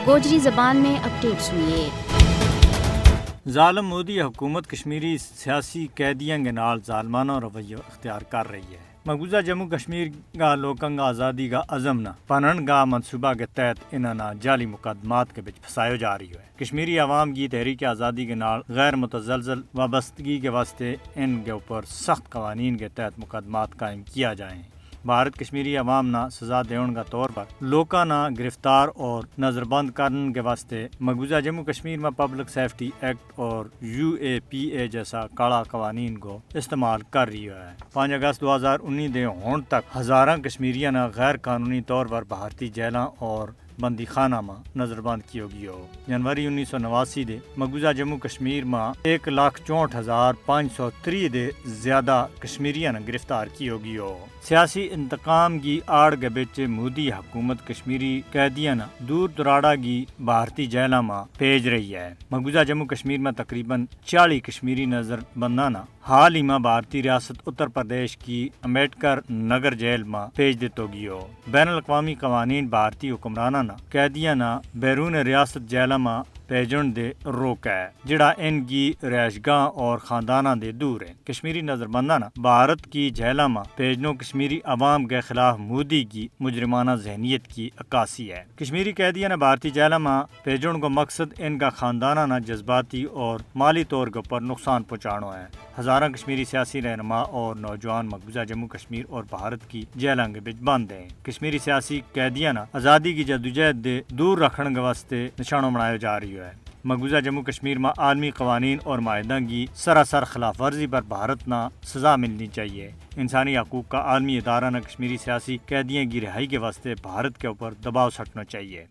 گوجری زبان میں اپڈیٹ سنیے۔ ظالم مودی حکومت کشمیری سیاسی قیدیاں کے نال ظالمانہ رویہ اختیار کر رہی ہے۔ مقبوضہ جموں کشمیر کا لوکاں آزادی کا عزم نہ پنن گاہ منصوبہ کے تحت انہاں جعلی مقدمات کے بچ پھسایا جا رہی ہے۔ کشمیری عوام کی تحریک آزادی کے نال غیر متزلزل وابستگی کے واسطے ان کے اوپر سخت قوانین کے تحت مقدمات قائم کیا جائیں۔ بھارت کشمیری عوام نہ سزا دیون کا طور پر لوکاں نہ گرفتار اور نظر بند کرنے کے واسطے مقبوضہ جموں کشمیر میں پبلک سیفٹی ایکٹ اور UAPA جیسا کڑا قوانین کو استعمال کر رہی ہے۔ 5 اگست 2019 دے ہون تک ہزاراں کشمیریاں نہ غیر قانونی طور پر بھارتی جیلاں اور بندی خانہ میں نظر بند کی ہوگی ہو۔ جنوری 1989 دے مقبوضہ جموں کشمیر میں 1,64,530 دے زیادہ کشمیریاں نے گرفتار کی ہوگی ہو۔ سیاسی انتقام کی آڑ کے بچ مودی حکومت کشمیری قیدیاں دور دراڑا کی بھارتی جیلاں میں بھیج رہی ہے۔ مقبوضہ جموں کشمیر میں تقریباً 40 کشمیری نظر بنداں حال ہی میں بھارتی ریاست اتر پردیش کی امبیڈکر نگر جیل میں بھیج دیتو گی ہو۔ بین الاقوامی قوانین بھارتی حکمرانہ قیدیاں بیرون ریاست جیلاں میں بھیجن دے روک ہے، جڑا ان کی رہائش گاہ اور خاندانہ دے دور ہے۔ کشمیری نظر بنداں بھارت کی جیلاں میں بھیجنوں کشمیری عوام کے خلاف مودی کی مجرمانہ ذہنیت کی عکاسی ہے۔ کشمیری قیدیاں بھارتی جیلاں میں بھیجن کو مقصد ان کا خاندانہ جذباتی اور مالی طور کے اوپر نقصان پہنچانا ہے۔ ہزاروں کشمیری سیاسی رہنما اور نوجوان مقبوضہ جموں کشمیر اور بھارت کی جیلاں کے بچ بند ہیں۔ کشمیری سیاسی قیدیاں آزادی کی جدوجہد دے دور رکھنے کے واسطے نشانوں بنایا جا رہی ہے۔ مقبوضہ جموں کشمیر میں عالمی قوانین اور معاہدوں کی سراسر خلاف ورزی پر بھارت نہ سزا ملنی چاہیے۔ انسانی حقوق کا عالمی ادارہ نہ کشمیری سیاسی قیدیوں کی رہائی کے واسطے بھارت کے اوپر دباؤ سٹنا چاہیے۔